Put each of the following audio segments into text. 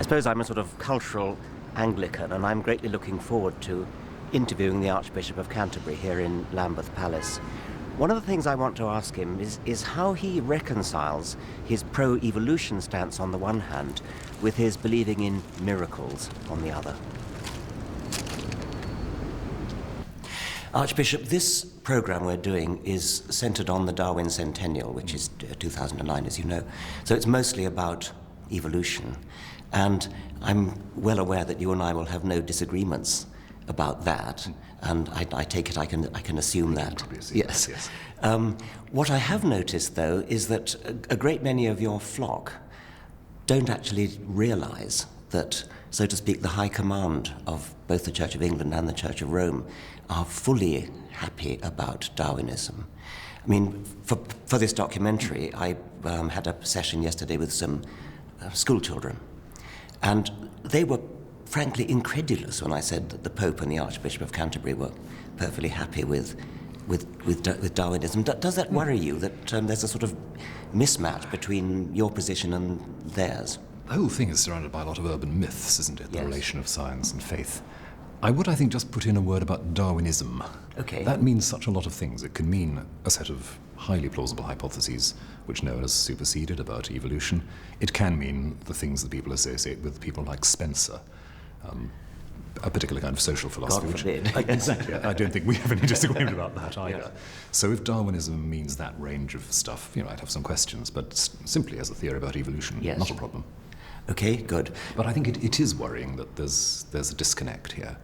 suppose I'm a sort of cultural Anglican, and I'm greatly looking forward to interviewing the Archbishop of Canterbury here in Lambeth Palace. One of the things I want to ask him is how he reconciles his pro-evolution stance on the one hand with his believing in miracles on the other. Archbishop, this programme we're doing is centred on the Darwin Centennial, which is 2009, as you know. So it's mostly about evolution. And I'm well aware that you and I will have no disagreements about that. And I take it I can assume that. Yes. What I have noticed, though, is that a great many of your flock don't actually realise that, so to speak, the high command of both the Church of England and the Church of Rome are fully happy about Darwinism. I mean, for this documentary, I had a session yesterday with some school children, and they were frankly incredulous when I said that the Pope and the Archbishop of Canterbury were perfectly happy with Darwinism. Does that worry you, that there's a sort of mismatch between your position and theirs? The whole thing is surrounded by a lot of urban myths, isn't it? The Yes. relation of science and faith. I would, I think, just put in a word about Darwinism. Okay. That means such a lot of things. It can mean a set of highly plausible hypotheses which no one has superseded about evolution. It can mean the things that people associate with people like Spencer, a particular kind of social philosophy. God forbid. Exactly. I don't think we have any disagreement about that either. Yes. So if Darwinism means that range of stuff, I'd have some questions, but simply as a theory about evolution, Yes. not a problem. Okay, good. But I think it is worrying that there's a disconnect here.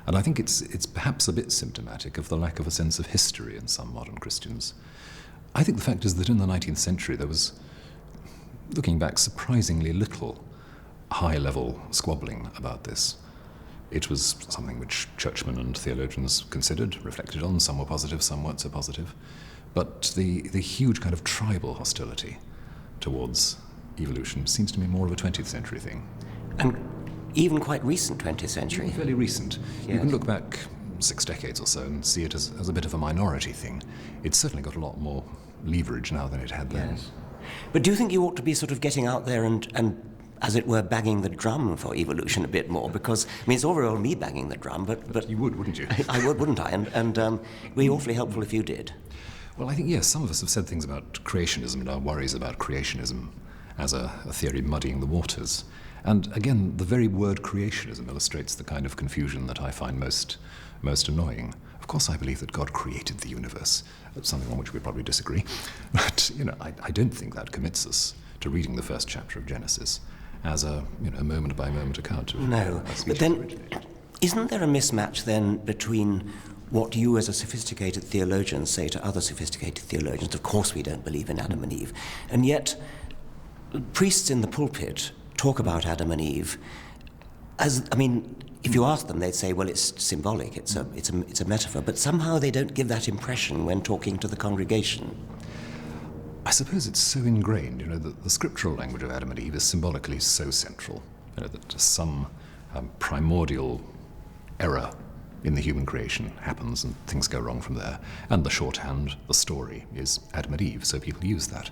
And I think it's perhaps a bit symptomatic of the lack of a sense of history in some modern Christians. I think the fact is that in the 19th century there was, looking back, surprisingly little high-level squabbling about this. It was something which churchmen and theologians considered, reflected on. Some were positive, some weren't so positive. But the huge kind of tribal hostility towards evolution seems to me more of a 20th century thing. And even quite recent 20th century. Fairly recent. Yes. You can look back 6 decades or so and see it as a bit of a minority thing. It's certainly got a lot more leverage now than it had then. Yes. But do you think you ought to be sort of getting out there and as it were, banging the drum for evolution a bit more? Because, it's all very well me banging the drum, but You would, wouldn't you? I would, wouldn't I? And it would be awfully helpful if you did. Well, I think, yes, some of us have said things about creationism and our worries about creationism as a theory muddying the waters. And again, the very word creationism illustrates the kind of confusion that I find most annoying. Of course, I believe that God created the universe. That's something on which we probably disagree. But, I don't think that commits us to reading the first chapter of Genesis as a moment-by-moment account of No, how species but then, originated. isn't there a mismatch then between what you as a sophisticated theologian say to other sophisticated theologians? Of course we don't believe in Adam and Eve. And yet, priests in the pulpit talk about Adam and Eve as, if you ask them, they'd say, well, it's symbolic, it's a metaphor, but somehow they don't give that impression when talking to the congregation. I suppose it's so ingrained, that the scriptural language of Adam and Eve is symbolically so central, that some primordial error in the human creation happens and things go wrong from there. And the shorthand, the story, is Adam and Eve, so people use that.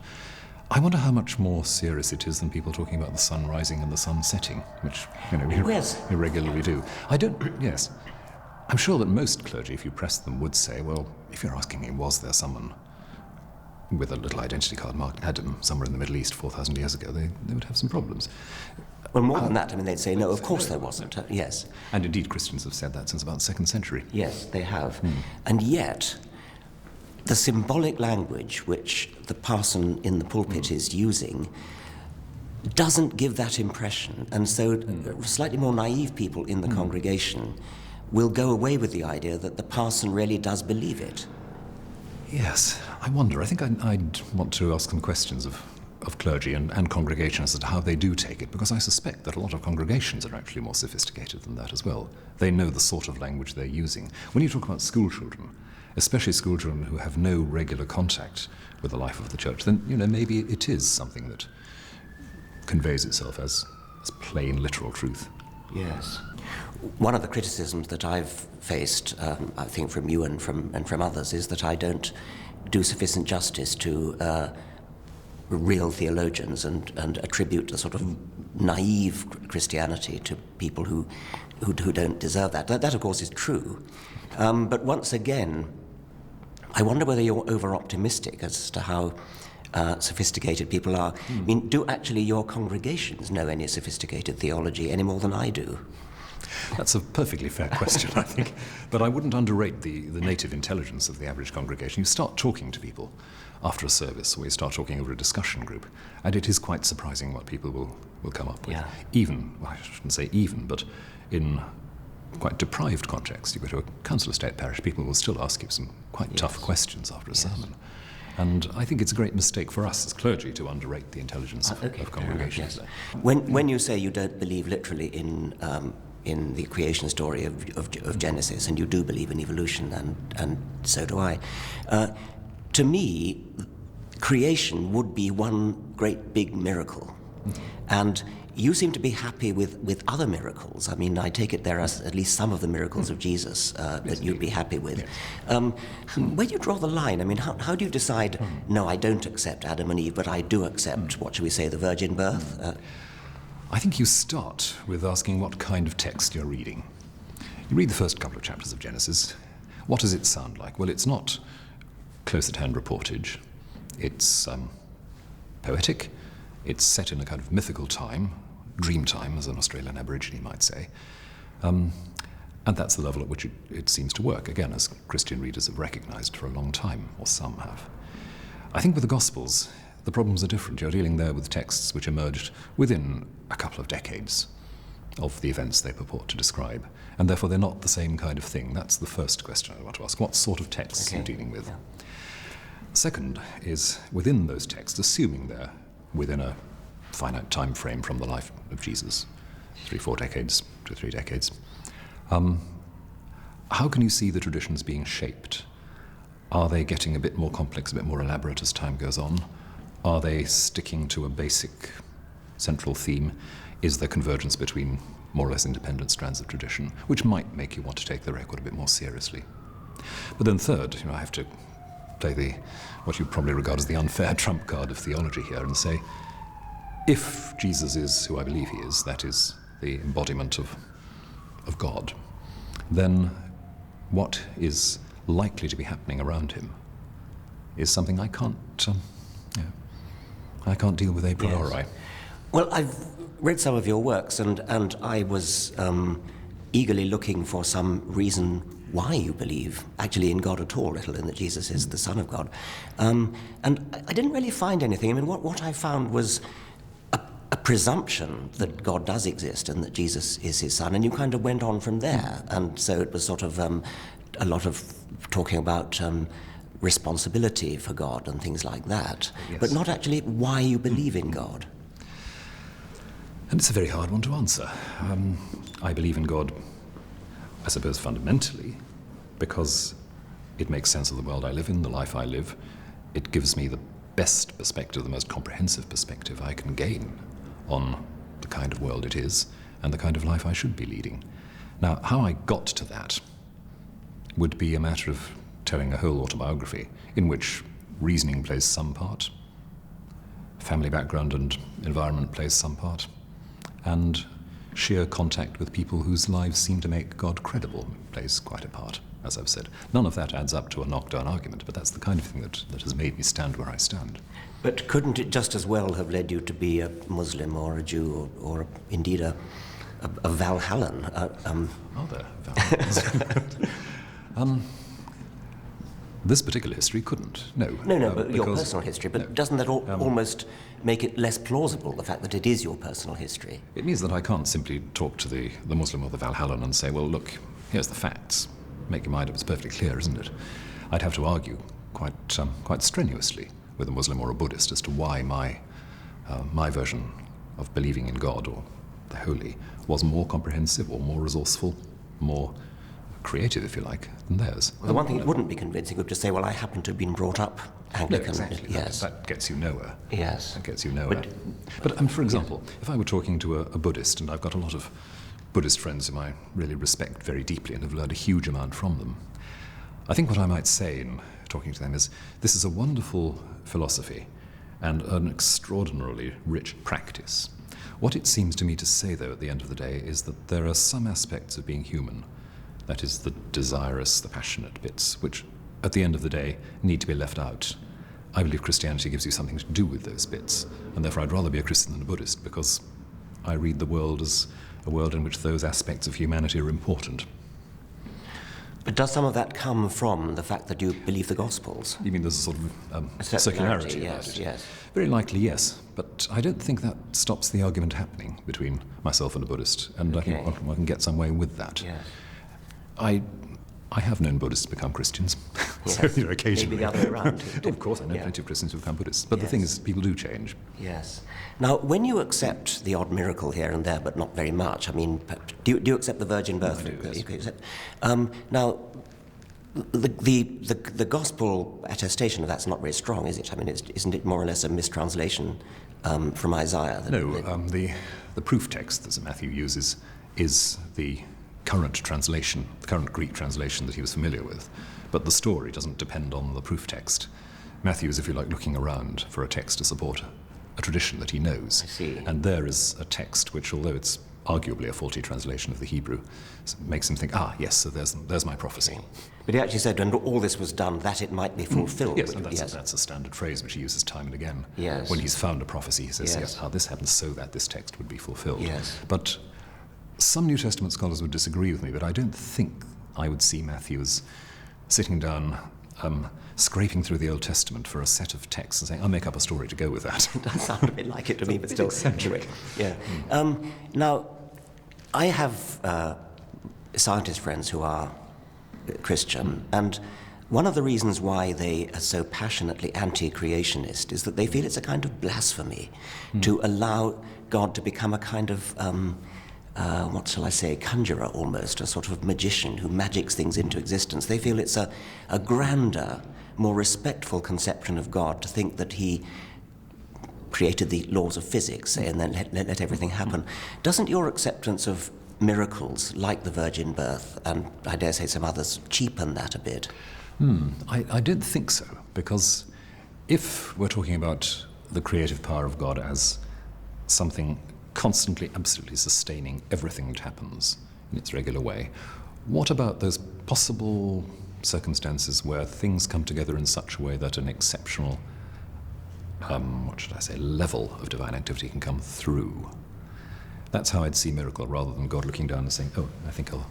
I wonder how much more serious it is than people talking about the sun rising and the sun setting, which, we regularly do. Yes. I'm sure that most clergy, if you pressed them, would say, well, if you're asking me, was there someone with a little identity card marked Adam somewhere in the Middle East 4,000 years ago, they would have some problems. Well, more than that, they'd say, no, of course there wasn't. Yes. And indeed, Christians have said that since about the 2nd century. Yes, they have. And yet, the symbolic language which the parson in the pulpit is using doesn't give that impression. And so slightly more naive people in the congregation will go away with the idea that the parson really does believe it. Yes, I wonder. I think I'd want to ask some questions of clergy and congregations as to how they do take it, because I suspect that a lot of congregations are actually more sophisticated than that as well. They know the sort of language they're using. When you talk about school children, especially school children who have no regular contact with the life of the church, then, maybe it is something that conveys itself as plain literal truth. Yes. One of the criticisms that I've faced, I think from you and from others, is that I don't do sufficient justice to real theologians and attribute a sort of naive Christianity to people who don't deserve that. That, of course, is true. But once again, I wonder whether you're over-optimistic as to how sophisticated people are. I mean, do actually your congregations know any sophisticated theology any more than I do? That's a perfectly fair question, I think. But I wouldn't underrate the native intelligence of the average congregation. You start talking to people after a service, or you start talking over a discussion group, and it is quite surprising what people will come up with. Yeah. Even, well, I shouldn't say even, but in quite deprived contexts. You go to a council estate parish, people will still ask you some quite tough questions after a sermon. And I think it's a great mistake for us as clergy to underrate the intelligence of congregations. Yes. When you say you don't believe literally in the creation story of Genesis, and you do believe in evolution, and so do I, to me, creation would be one great big miracle. And you seem to be happy with other miracles. I mean, I take it there are at least some of the miracles of Jesus that you'd be happy with. Yes. Where do you draw the line? I mean, how do you decide, no, I don't accept Adam and Eve, but I do accept, what shall we say, the virgin birth? I think you start with asking what kind of text you're reading. You read the first couple of chapters of Genesis. What does it sound like? Well, it's not close-at-hand reportage. It's poetic. It's set in a kind of mythical time, dream time, as an Australian Aborigine might say. And that's the level at which it seems to work, again, as Christian readers have recognized for a long time, or some have. I think with the Gospels, the problems are different. You're dealing there with texts which emerged within a couple of decades of the events they purport to describe, and therefore they're not the same kind of thing. That's the first question I want to ask. What sort of texts are you dealing with? Yeah. Second is, within those texts, assuming they're within a finite time frame from the life of Jesus, 3-4 decades, 2-3 decades, how can you see the traditions being shaped? Are they getting a bit more complex, a bit more elaborate as time goes on? Are they sticking to a basic central theme? Is there convergence between more or less independent strands of tradition, which might make you want to take the record a bit more seriously? But then third, I have to play what you probably regard as the unfair trump card of theology here and say, if Jesus is who I believe he is, that is the embodiment of God, then what is likely to be happening around him is something I can't deal with a priori. Yes. Well, I've read some of your works, and I was eagerly looking for some reason why you believe actually in God at all, let alone that Jesus is the Son of God. And I didn't really find anything. I mean, what I found was a presumption that God does exist and that Jesus is his Son, and you kind of went on from there. And so it was sort of a lot of talking about responsibility for God and things like that, yes, but not actually why you believe in God. And it's a very hard one to answer. I believe in God, I suppose, fundamentally, because it makes sense of the world I live in, the life I live. It gives me the best perspective, the most comprehensive perspective I can gain on the kind of world it is and the kind of life I should be leading. Now, how I got to that would be a matter of telling a whole autobiography in which reasoning plays some part, family background and environment plays some part, and sheer contact with people whose lives seem to make God credible plays quite a part, as I've said. None of that adds up to a knockdown argument, but that's the kind of thing that has made me stand where I stand. But couldn't it just as well have led you to be a Muslim or a Jew or indeed a Valhallan? Are there Valhallans? This particular history couldn't, no. No, but your personal history. But doesn't that almost make it less plausible, the fact that it is your personal history? It means that I can't simply talk to the Muslim or the Valhallan and say, well, look, here's the facts. Make your mind up, it's perfectly clear, isn't it? I'd have to argue quite strenuously with a Muslim or a Buddhist as to why my version of believing in God or the holy was more comprehensive or more resourceful, more creative, if you like, than theirs. Well, the one thing it wouldn't be convincing would just say, well, I happen to have been brought up Anglican. No, exactly. Yes. That gets you nowhere. Yes. That gets you nowhere. But for example, if I were talking to a Buddhist, and I've got a lot of Buddhist friends whom I really respect very deeply and have learned a huge amount from them, I think what I might say in talking to them is, this is a wonderful philosophy, and an extraordinarily rich practice. What it seems to me to say, though, at the end of the day, is that there are some aspects of being human, that is, the desirous, the passionate bits, which, at the end of the day, need to be left out. I believe Christianity gives you something to do with those bits, and therefore I'd rather be a Christian than a Buddhist, because I read the world as a world in which those aspects of humanity are important. But does some of that come from the fact that you believe the Gospels? You mean there's a sort of circularity about yes, it? Yes. Very likely, yes. But I don't think that stops the argument happening between myself and a Buddhist, and Okay. I think I can get some way with that. Yes. I have known Buddhists become Christians, so Yes. occasionally. Maybe the other way around. Of course, I know Yeah. plenty of Christians who become Buddhists. But the thing Yes. is, people do change. Yes. Now, when you accept the odd miracle here and there, but not very much, I mean, do you accept the virgin birth? I do, yes. You accept- now, the gospel attestation of that's not very strong, is it? I mean, isn't it more or less a mistranslation from Isaiah? The proof text that St. Matthew uses is the current translation, the current Greek translation that he was familiar with. But the story doesn't depend on the proof text. Matthew is, if you like, looking around for a text to support a tradition that he knows. I see. And there is a text which, although it's arguably a faulty translation of the Hebrew, makes him think, yes, so there's my prophecy. But he actually said, when all this was done, that it might be fulfilled. Yes, and that's a standard phrase which he uses time and again. Yes. When he's found a prophecy, he says, Yes. this happens so that this text would be fulfilled. Yes. But some New Testament scholars would disagree with me, but I don't think I would see Matthew as sitting down, scraping through the Old Testament for a set of texts and saying, I'll make up a story to go with that. It does sound a bit like it to me, but still. eccentric. Yeah. Now, I have scientist friends who are Christian, and one of the reasons why they are so passionately anti-creationist is that they feel it's a kind of blasphemy to allow God to become a kind of what shall I say, conjurer almost, a sort of magician who magics things into existence. They feel it's a grander, more respectful conception of God to think that he created the laws of physics, say, and then let everything happen. Doesn't your acceptance of miracles, like the virgin birth, and I dare say some others, cheapen that a bit? I don't think so, because if we're talking about the creative power of God as something constantly, absolutely sustaining everything that happens in its regular way, what about those possible circumstances where things come together in such a way that an exceptional, level of divine activity can come through? That's how I'd see miracle, rather than God looking down and saying, I think I'll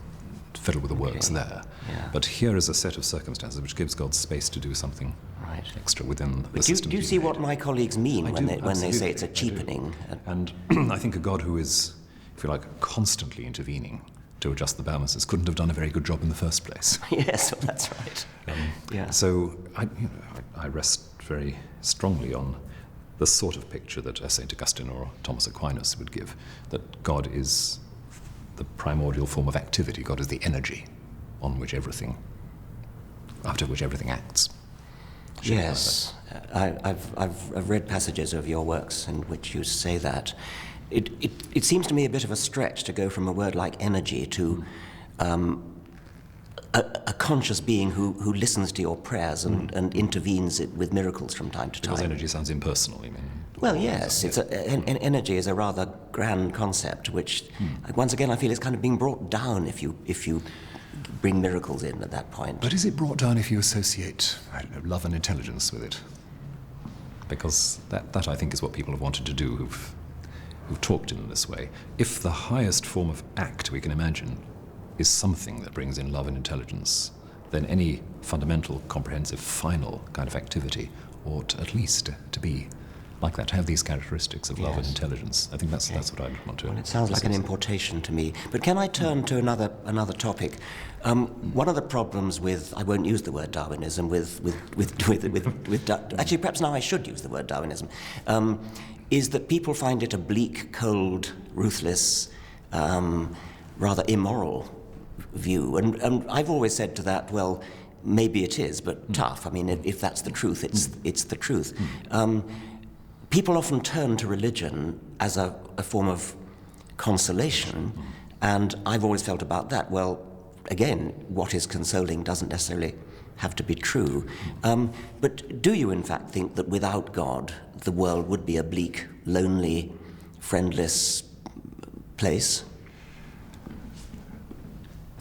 fiddle with the works there. Yeah. But here is a set of circumstances which gives God space to do something Right. extra within the Do system. you see what my colleagues mean I when do, they say it's a absolutely, I do. cheapening? And I think a God who is, if you like, constantly intervening to adjust the balances couldn't have done a very good job in the first place. Yes, well, that's right. Yeah. So I rest very strongly on the sort of picture that St. Augustine or Thomas Aquinas would give, that God is the primordial form of activity. God is the energy on which everything, after which everything acts. Yes, I've read passages of your works in which you say that. It seems to me a bit of a stretch to go from a word like energy to a conscious being who listens to your prayers and intervenes with miracles from time to time. Because energy sounds impersonal, you mean? Well, yes, energy is a rather grand concept, which once again I feel is kind of being brought down if you bring miracles in at that point. But is it brought down if you associate, love and intelligence with it? Because that I think is what people have wanted to do who've talked in this way. If the highest form of act we can imagine is something that brings in love and intelligence, then any fundamental, comprehensive, final kind of activity ought at least to be like that, to have these characteristics of love and intelligence. I think that's what I'd want to. Well, it sounds like an importation to me. But can I turn to another topic? One of the problems with, I won't use the word Darwinism, actually perhaps now I should use the word Darwinism, is that people find it a bleak, cold, ruthless, rather immoral view. And I've always said to that, well, maybe it is, but tough. I mean, if that's the truth, it's the truth. People often turn to religion as a form of consolation, and I've always felt about that, well, again, what is consoling doesn't necessarily have to be true. But do you in fact think that without God, the world would be a bleak, lonely, friendless place?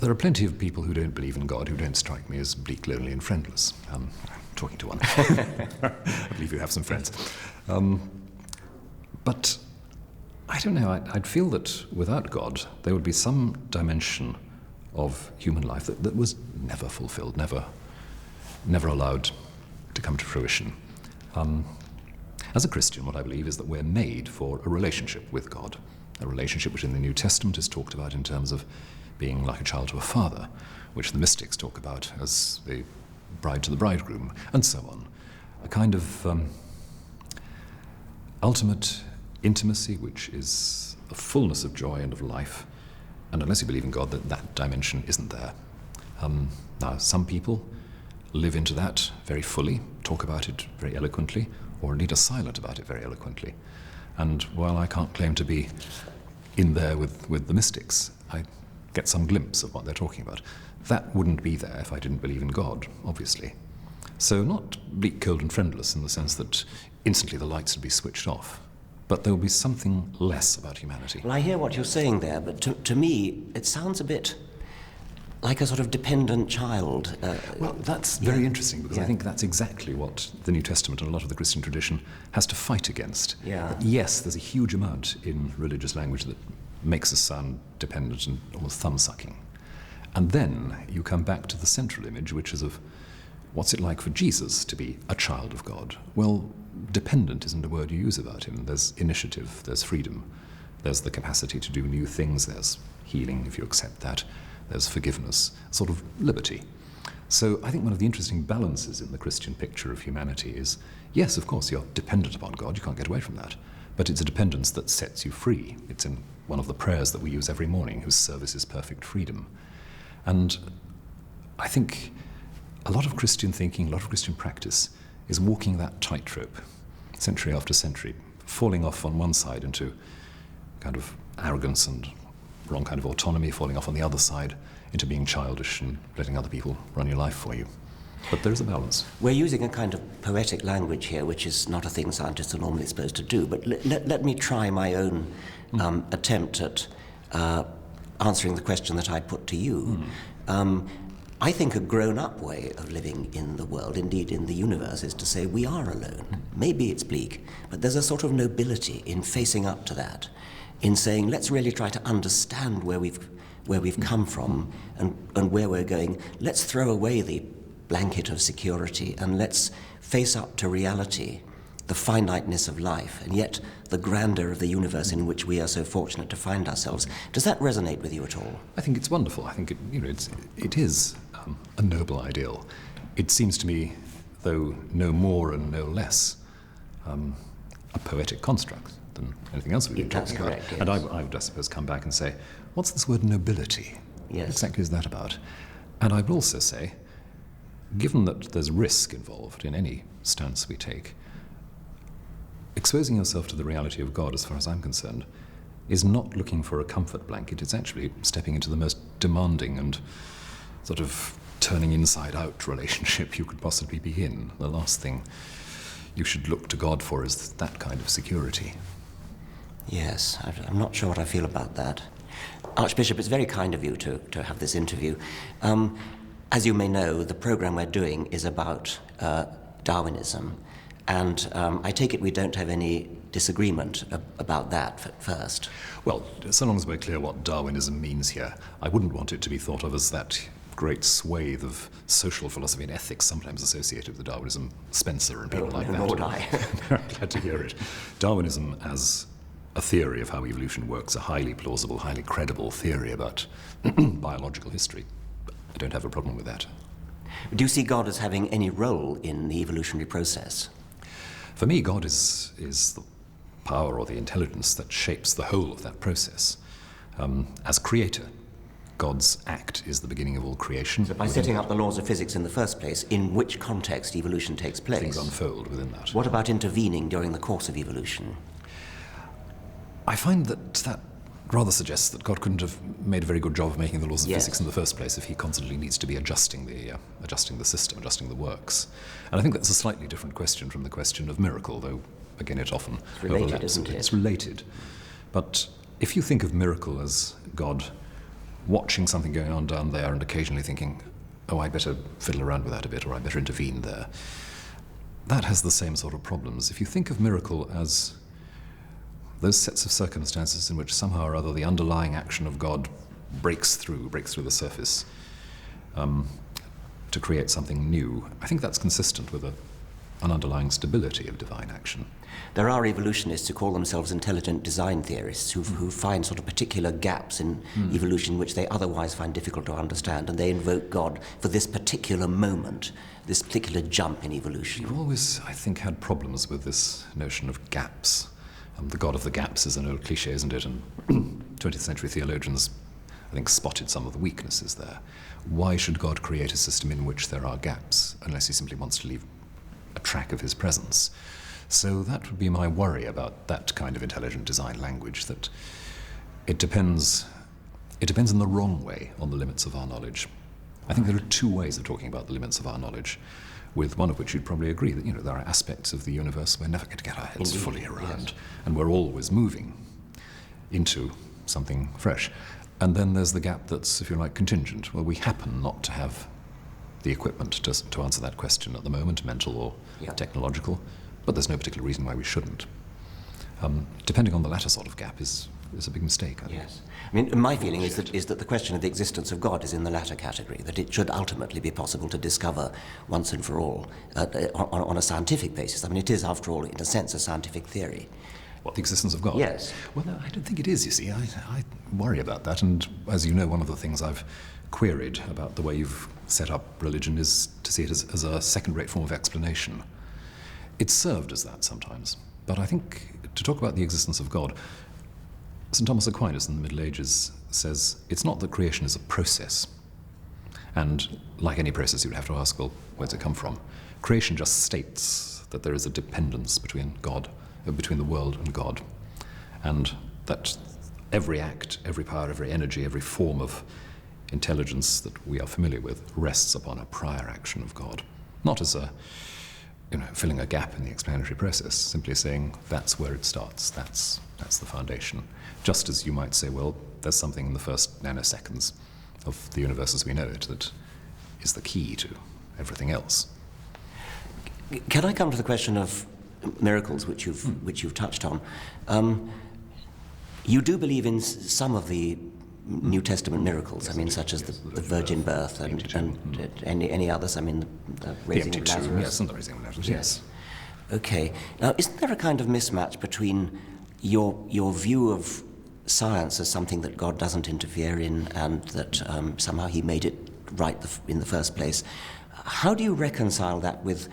There are plenty of people who don't believe in God who don't strike me as bleak, lonely, and friendless. I'm talking to one. I believe you have some friends. But I don't know, I'd feel that without God, there would be some dimension of human life that was never fulfilled, never allowed to come to fruition. As a Christian, what I believe is that we're made for a relationship with God, a relationship which in the New Testament is talked about in terms of being like a child to a father, which the mystics talk about as the bride to the bridegroom, and so on. A kind of ultimate intimacy, which is the fullness of joy and of life, and unless you believe in God, that dimension isn't there. Now, some people live into that very fully, talk about it very eloquently, or indeed are silent about it very eloquently. And while I can't claim to be in there with the mystics, I get some glimpse of what they're talking about. That wouldn't be there if I didn't believe in God, obviously. So not bleak, cold and friendless in the sense that instantly the lights would be switched off, but there will be something less about humanity. Well, I hear what you're saying there, but to me, it sounds a bit like a sort of dependent child. Well, that's very interesting, because I think that's exactly what the New Testament and a lot of the Christian tradition has to fight against. Yeah. Yes, there's a huge amount in religious language that makes us sound dependent and almost thumb-sucking. And then you come back to the central image, which is of what's it like for Jesus to be a child of God? Well, dependent isn't a word you use about him. There's initiative, there's freedom, there's the capacity to do new things, there's healing, if you accept that, there's forgiveness, sort of liberty. So I think one of the interesting balances in the Christian picture of humanity is, yes, of course, you're dependent upon God, you can't get away from that, but it's a dependence that sets you free. It's in one of the prayers that we use every morning, whose service is perfect freedom. And I think a lot of Christian thinking, a lot of Christian practice is walking that tightrope, century after century, falling off on one side into kind of arrogance and wrong kind of autonomy, falling off on the other side into being childish and letting other people run your life for you. But there is a balance. We're using a kind of poetic language here, which is not a thing scientists are normally supposed to do, but let me try my own attempt at answering the question that I put to you. I think a grown-up way of living in the world, indeed in the universe, is to say we are alone. Maybe it's bleak, but there's a sort of nobility in facing up to that, in saying let's really try to understand where we've come from and where we're going. Let's throw away the blanket of security and let's face up to reality, the finiteness of life, and yet the grandeur of the universe in which we are so fortunate to find ourselves. Does that resonate with you at all? I think it's wonderful. I think it is a noble ideal. It seems to me, though no more and no less, a poetic construct than anything else we've been talking about. Correct, yes. And I would, I suppose, come back and say, what's this word nobility? Yes. What exactly is that about? And I would also say, given that there's risk involved in any stance we take, exposing yourself to the reality of God, as far as I'm concerned, is not looking for a comfort blanket. It's actually stepping into the most demanding and sort of turning inside-out relationship you could possibly be in. The last thing you should look to God for is that kind of security. Yes, I'm not sure what I feel about that. Archbishop, it's very kind of you to have this interview. As you may know, the program we're doing is about Darwinism, and I take it we don't have any disagreement about that first. Well, so long as we're clear what Darwinism means here, I wouldn't want it to be thought of as that great swathe of social philosophy and ethics sometimes associated with Darwinism, Spencer and people like that. Nor would I. Glad to hear it. Darwinism as a theory of how evolution works, a highly plausible, highly credible theory about biological history. I don't have a problem with that. Do you see God as having any role in the evolutionary process? For me, God is the power or the intelligence that shapes the whole of that process. As creator, God's act is the beginning of all creation. So by setting up the laws of physics in the first place, in which context evolution takes place? Things unfold within that. What about intervening during the course of evolution? I find that rather suggests that God couldn't have made a very good job of making the laws of Yes. physics in the first place if he constantly needs to be adjusting the system, adjusting the works. And I think that's a slightly different question from the question of miracle, though, again, it often related, overlaps. isn't it? It's related. But if you think of miracle as God watching something going on down there and occasionally thinking, oh, I better fiddle around with that a bit, or I better intervene there, that has the same sort of problems. If you think of miracle as those sets of circumstances in which somehow or other the underlying action of God breaks through the surface to create something new, I think that's consistent with an underlying stability of divine action. There are evolutionists who call themselves intelligent design theorists who find sort of particular gaps in evolution which they otherwise find difficult to understand, and they invoke God for this particular moment, this particular jump in evolution. You've always, I think, had problems with this notion of gaps. The God of the gaps is an old cliche, isn't it? And 20th century theologians, I think, spotted some of the weaknesses there. Why should God create a system in which there are gaps, unless he simply wants to leave a track of his presence? So that would be my worry about that kind of intelligent design language, that it depends in the wrong way on the limits of our knowledge. I think there are two ways of talking about the limits of our knowledge, with one of which you'd probably agree that, there are aspects of the universe we're never going to get our heads Indeed, fully around, yes. and we're always moving into something fresh. And then there's the gap that's, if you like, contingent. Well, we happen not to have the equipment to answer that question at the moment, mental or technological, but there's no particular reason why we shouldn't. Depending on the latter sort of gap is a big mistake, I think. Yes. I mean, my feeling is that the question of the existence of God is in the latter category, that it should ultimately be possible to discover once and for all on a scientific basis. I mean, it is, after all, in a sense, a scientific theory. What, the existence of God? Yes. Well, no, I don't think it is, you see. I worry about that, and as you know, one of the things I've queried about the way you've set up religion is to see it as a second-rate form of explanation. It's served as that sometimes, but I think to talk about the existence of God, St. Thomas Aquinas in the Middle Ages says it's not that creation is a process. And like any process, you would have to ask, well, where's it come from? Creation just states that there is a dependence between the world and God. And that every act, every power, every energy, every form of intelligence that we are familiar with rests upon a prior action of God. Not as filling a gap in the explanatory process, simply saying that's where it starts, that's the foundation. Just as you might say, well, there's something in the first nanoseconds of the universe as we know it that is the key to everything else. Can I come to the question of miracles, which you've touched on? You do believe in some of the New Testament miracles, Yes, I mean, such as the virgin birth and any others, I mean, the raising of Lazarus. Yes, and the raising of Lazarus, yes. Okay. Now, isn't there a kind of mismatch between your view of science as something that God doesn't interfere in and that somehow he made it right in the first place? How do you reconcile that with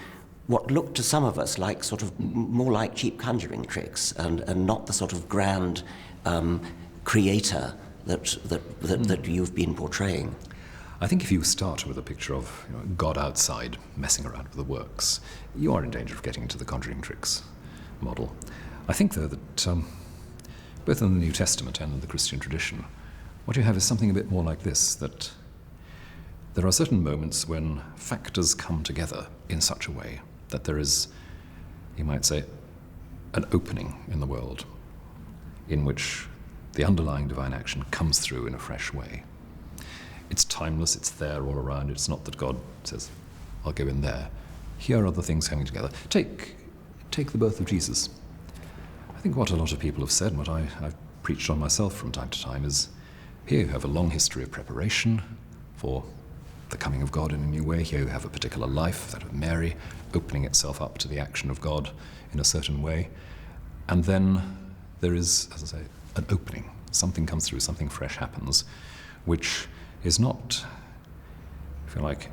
what looked to some of us like sort of more like cheap conjuring tricks and not the sort of grand creator that you've been portraying? I think if you start with a picture of God outside messing around with the works, you are in danger of getting into the conjuring tricks model. I think, though, that both in the New Testament and in the Christian tradition, what you have is something a bit more like this, that there are certain moments when factors come together in such a way that there is, you might say, an opening in the world in which the underlying divine action comes through in a fresh way. It's timeless, it's there all around. It's not that God says, I'll go in there. Here are the things coming together. Take the birth of Jesus. I think what a lot of people have said, and what I've preached on myself from time to time, is here you have a long history of preparation for the coming of God in a new way. Here you have a particular life, that of Mary, opening itself up to the action of God in a certain way. And then there is, as I say, an opening. Something comes through, something fresh happens, which is not, if you like,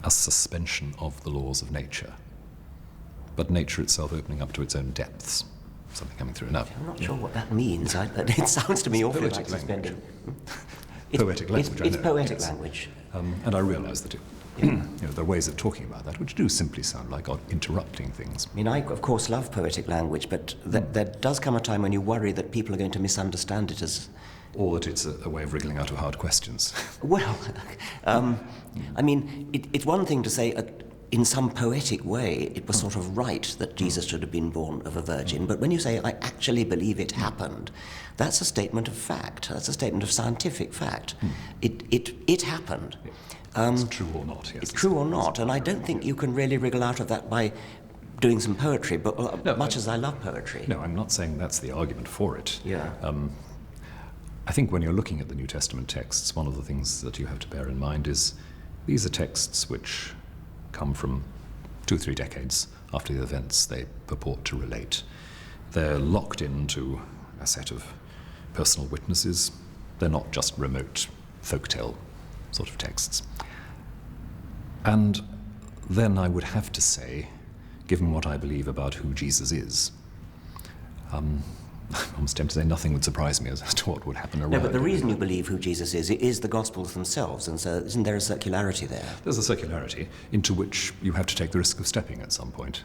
a suspension of the laws of nature, but nature itself opening up to its own depths, something coming through. Now, I'm not sure what that means. It sounds to me awfully like suspending. Poetic language. It's poetic language. And I realise that there are ways of talking about that which do simply sound like interrupting things. I mean, I, of course, love poetic language, but there does come a time when you worry that people are going to misunderstand it as... Or that it's a way of wriggling out of hard questions. Well, I mean, it's one thing to say, in some poetic way, it was sort of right that Jesus should have been born of a virgin, but when you say, I actually believe it happened, that's a statement of fact. That's a statement of scientific fact. It happened. It's true or not, yes. It's true or not, and I don't think you can really wriggle out of that by doing some poetry, but much as I love poetry. No, I'm not saying that's the argument for it. Yeah. I think when you're looking at the New Testament texts, one of the things that you have to bear in mind is these are texts which come from 2 or 3 decades after the events they purport to relate. They're locked into a set of personal witnesses. They're not just remote folktale sort of texts. And then I would have to say, given what I believe about who Jesus is, I'm almost tempted to say nothing would surprise me as to what would happen around. No, but the reason you believe who Jesus is the Gospels themselves, and so isn't there a circularity there? There's a circularity into which you have to take the risk of stepping at some point.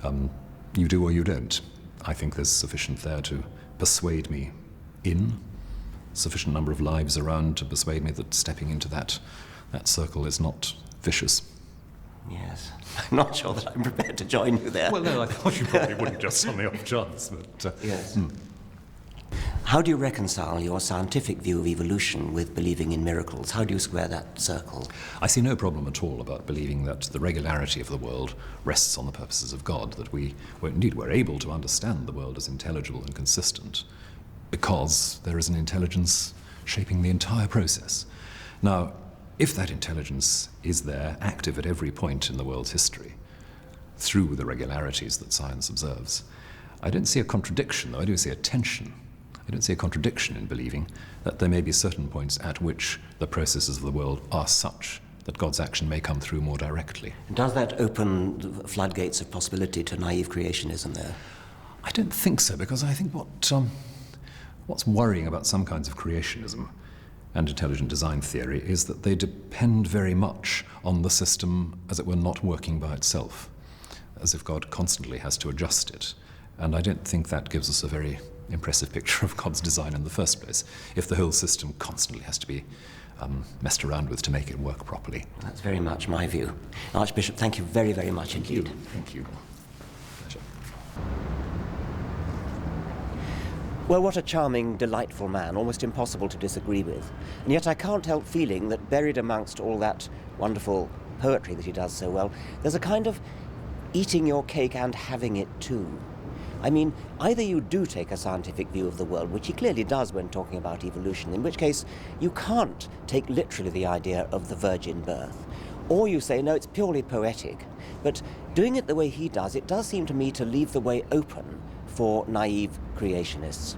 You do or you don't. I think there's sufficient there to persuade me in, sufficient number of lives around to persuade me that stepping into that circle is not vicious. Yes. I'm not sure that I'm prepared to join you there. Well, no, I thought you probably wouldn't just on the off chance, but... Yes. How do you reconcile your scientific view of evolution with believing in miracles? How do you square that circle? I see no problem at all about believing that the regularity of the world rests on the purposes of God, that we're able to understand the world as intelligible and consistent because there is an intelligence shaping the entire process. Now, if that intelligence is there, active at every point in the world's history, through the regularities that science observes, I don't see a contradiction, though I do see a tension. I don't see a contradiction in believing that there may be certain points at which the processes of the world are such that God's action may come through more directly. Does that open the floodgates of possibility to naive creationism there? I don't think so, because I think what's worrying about some kinds of creationism and intelligent design theory is that they depend very much on the system, as it were, not working by itself, as if God constantly has to adjust it. And I don't think that gives us a very impressive picture of God's design in the first place, if the whole system constantly has to be messed around with to make it work properly. That's very much my view. Archbishop, thank you very, very much indeed. Thank you. Pleasure. Well, what a charming, delightful man, almost impossible to disagree with. And yet I can't help feeling that buried amongst all that wonderful poetry that he does so well, there's a kind of eating your cake and having it too. I mean, either you do take a scientific view of the world, which he clearly does when talking about evolution, in which case you can't take literally the idea of the virgin birth, or you say, no, it's purely poetic. But doing it the way he does, it does seem to me to leave the way open for naive creationists.